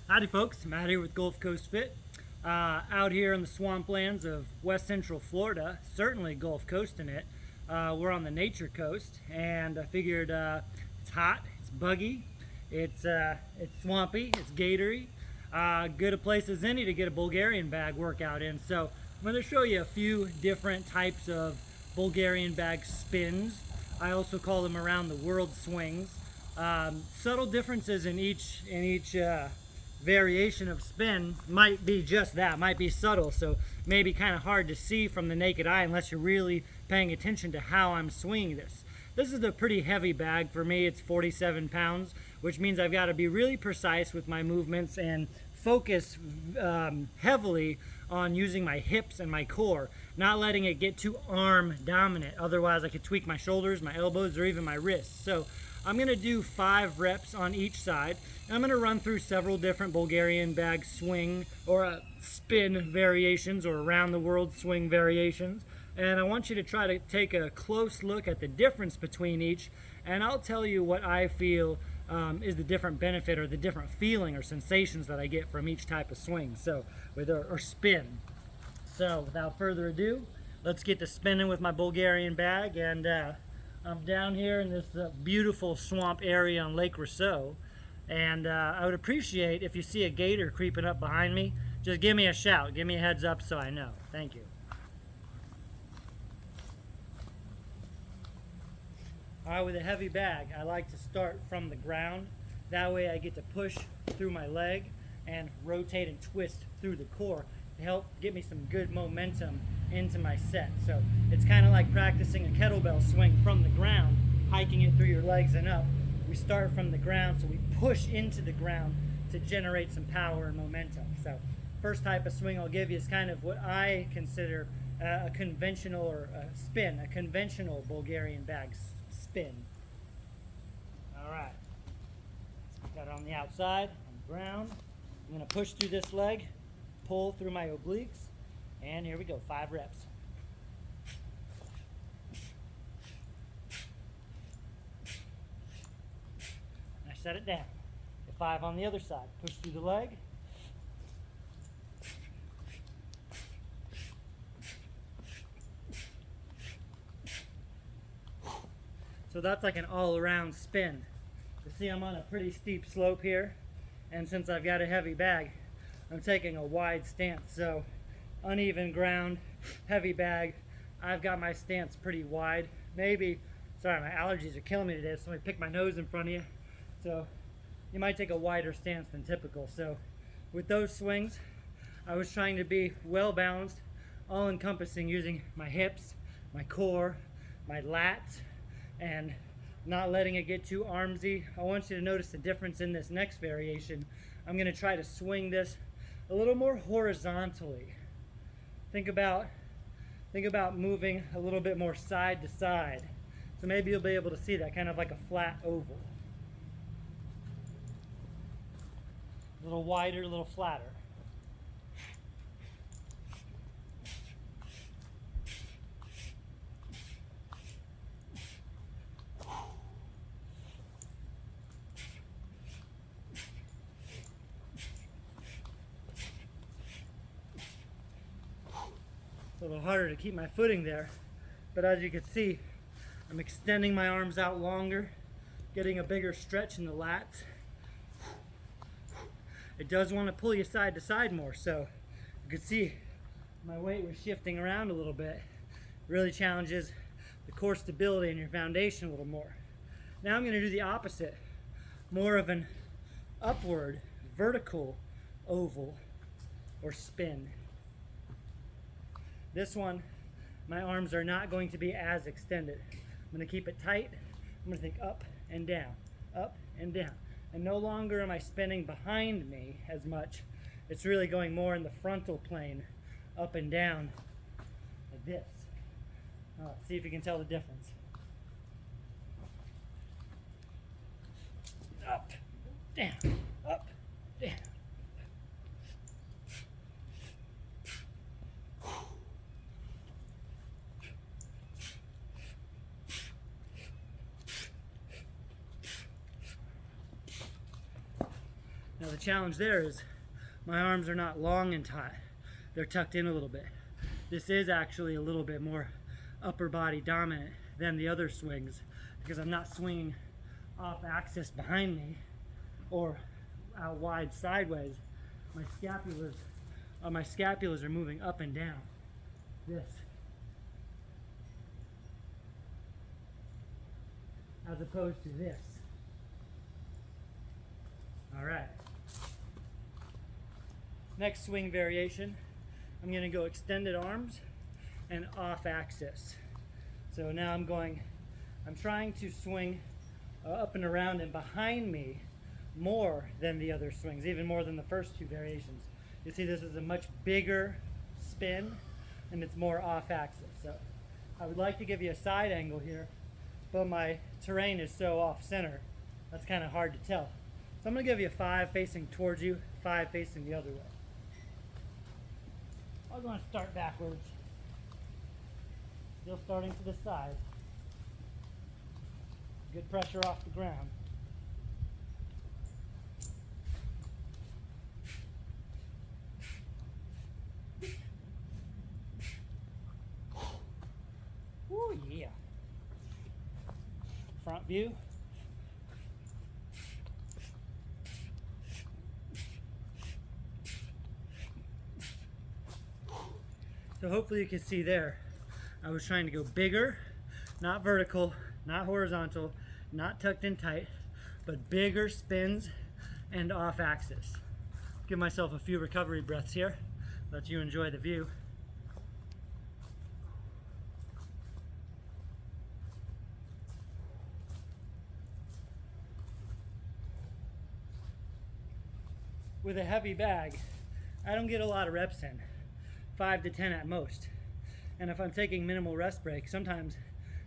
Howdy folks, Matt here with Gulf Coast Fit. Out here in the swamplands of west central Florida, certainly Gulf Coast in it. We're on the nature coast, and I figured it's hot, it's buggy, it's swampy, it's gatory. Good a place as any to get a Bulgarian bag workout in. So I'm going to show you a few different types of Bulgarian bag spins. I also call them around the world swings. Subtle differences in each variation of spin might be just that, might be subtle, so maybe kind of hard to see from the naked eye unless you're really paying attention to how I'm swinging this. This is a pretty heavy bag for me. It's 47 pounds, which means I've got to be really precise with my movements and focus heavily on using my hips and my core, not letting it get too arm dominant. Otherwise I could tweak my shoulders, my elbows, or even my wrists. So I'm going to do 5 reps on each side. I'm going to run through several different Bulgarian bag swing or spin variations or around the world swing variations. And I want you to try to take a close look at the difference between each, and I'll tell you what I feel is the different benefit or the different feeling or sensations that I get from each type of swing, or spin. So without further ado, let's get to spinning with my Bulgarian bag. And I'm down here in this beautiful swamp area on Lake Rousseau, and I would appreciate if you see a gator creeping up behind me, just give me a shout, give me a heads up so I know. Thank you. Alright, with a heavy bag, I like to start from the ground. That way I get to push through my leg and rotate and twist through the core to help get me some good momentum into my set. So it's kind of like practicing a kettlebell swing from the ground, hiking it through your legs and up. We start from the ground, so we push into the ground to generate some power and momentum. So first type of swing I'll give you is kind of what I consider a conventional or a spin, a conventional Bulgarian bag spin. All right, got it on the outside, on the ground. I'm going to push through this leg, pull through my obliques, and here we go, 5 reps. And I set it down. 5 on the other side. Push through the leg. So that's like an all-around spin. You see I'm on a pretty steep slope here, and since I've got a heavy bag, I'm taking a wide stance. So uneven ground, heavy bag, I've got my stance pretty wide. Maybe, sorry, my allergies are killing me today, so let me pick my nose in front of you. So you might take a wider stance than typical. So with those swings, I was trying to be well balanced, all encompassing, using my hips, my core, my lats, and not letting it get too armsy. I want you to notice the difference in this next variation. I'm going to try to swing this a little more horizontally. Think about moving a little bit more side to side. So maybe you'll be able to see that, kind of like a flat oval. A little wider, a little flatter. A little harder to keep my footing there, but as you can see, I'm extending my arms out longer, getting a bigger stretch in the lats. It does want to pull you side to side more, so you can see my weight was shifting around a little bit. Really challenges the core stability and your foundation a little more. Now I'm going to do the opposite, more of an upward vertical oval or spin. This one, my arms are not going to be as extended. I'm going to keep it tight. I'm going to think up and down, up and down. And no longer am I spinning behind me as much. It's really going more in the frontal plane, up and down, like this. See if you can tell the difference. Up, down, up, down. Now the challenge there is my arms are not long and taut. They're tucked in a little bit. This is actually a little bit more upper body dominant than the other swings because I'm not swinging off axis behind me or out wide sideways. My scapulars are moving up and down. This. As opposed to this. All right. Next swing variation, I'm going to go extended arms and off axis. So now I'm trying to swing up and around and behind me more than the other swings, even more than the first two variations. You see this is a much bigger spin and it's more off axis. So I would like to give you a side angle here, but my terrain is so off center, that's kind of hard to tell. So I'm going to give you 5 facing towards you, 5 facing the other way. I'm going to start backwards. Still starting to the side. Good pressure off the ground. Ooh, yeah. Front view. So hopefully you can see there, I was trying to go bigger, not vertical, not horizontal, not tucked in tight, but bigger spins and off axis. Give myself a few recovery breaths here, let you enjoy the view. With a heavy bag, I don't get a lot of reps in. 5 to 10 at most. And if I'm taking minimal rest break, sometimes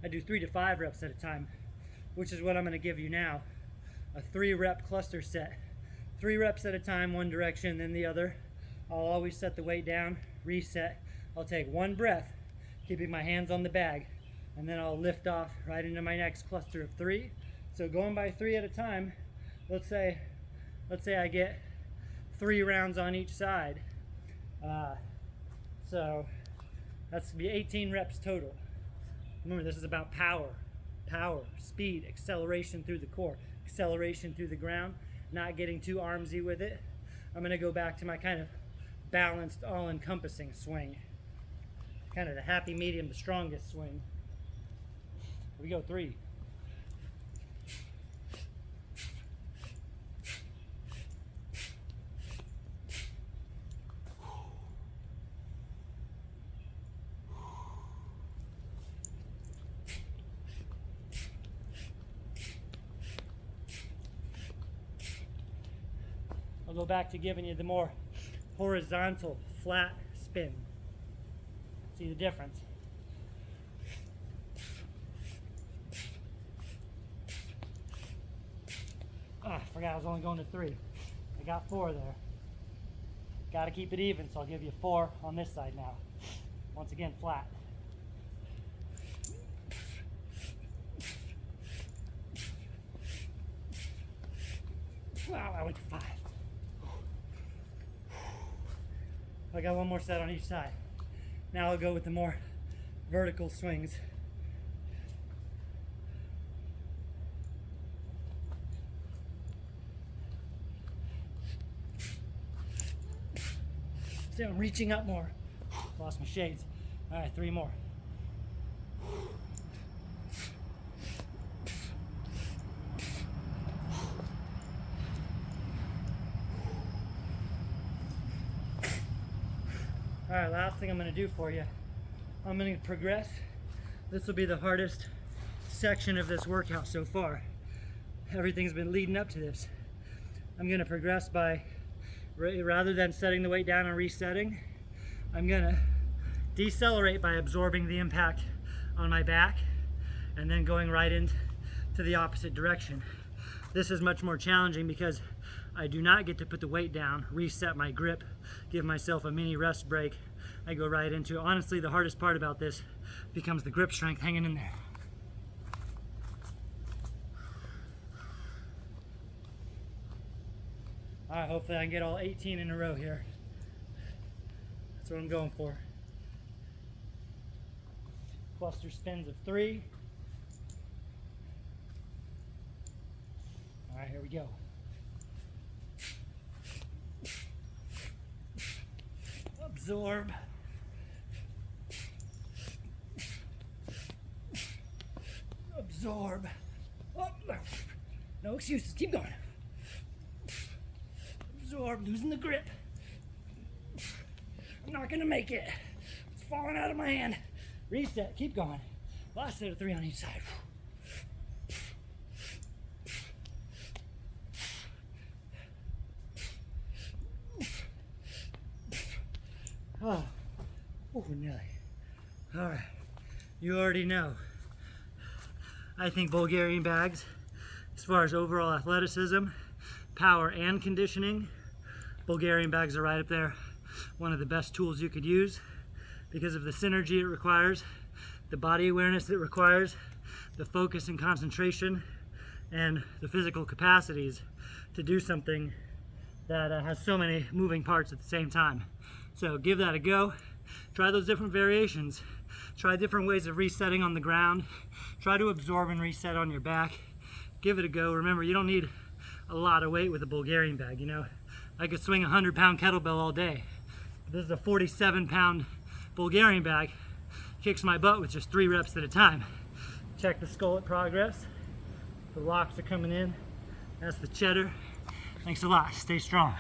I do 3 to 5 reps at a time, which is what I'm going to give you now. A 3-rep cluster set. 3 reps at a time, one direction, then the other. I'll always set the weight down, reset. I'll take 1 breath, keeping my hands on the bag, and then I'll lift off right into my next cluster of 3. So going by 3 at a time, let's say I get 3 rounds on each side. So that's going to be 18 reps total. Remember, this is about power, speed, acceleration through the core, acceleration through the ground, not getting too armsy with it. I'm going to go back to my kind of balanced, all-encompassing swing. Kind of the happy medium, the strongest swing. Here we go, 3. I'll go back to giving you the more horizontal, flat spin. See the difference? I forgot I was only going to 3. I got 4 there. Got to keep it even, so I'll give you 4 on this side now. Once again, flat. Wow, I went to 5. I got 1 more set on each side. Now I'll go with the more vertical swings. See, I'm reaching up more. Lost my shades. All right, 3 more. All right, last thing I'm going to do for you, I'm going to progress. This will be the hardest section of this workout so far. Everything's been leading up to this. I'm going to progress by, rather than setting the weight down and resetting, I'm going to decelerate by absorbing the impact on my back and then going right into the opposite direction. This is much more challenging because I do not get to put the weight down, reset my grip, give myself a mini rest break. I go right into it. Honestly, the hardest part about this becomes the grip strength hanging in there. All right, hopefully I can get all 18 in a row here. That's what I'm going for. Cluster spins of 3. All right, here we go. Absorb. Absorb. Oh, no excuses, keep going. Absorb, losing the grip. I'm not gonna make it. It's falling out of my hand. Reset, keep going. Last set of 3 on each side. Oh, nearly. All right, you already know. I think Bulgarian bags, as far as overall athleticism, power, and conditioning, Bulgarian bags are right up there. One of the best tools you could use because of the synergy it requires, the body awareness it requires, the focus and concentration, and the physical capacities to do something that has so many moving parts at the same time. So give that a go. Try those different variations. Try different ways of resetting on the ground. Try to absorb and reset on your back. Give it a go. Remember, you don't need a lot of weight with a Bulgarian bag. You know, I could swing a 100-pound kettlebell all day. This is a 47-pound Bulgarian bag. Kicks my butt with just 3 reps at a time. Check the skullet progress. The locks are coming in. That's the cheddar. Thanks a lot. Stay strong.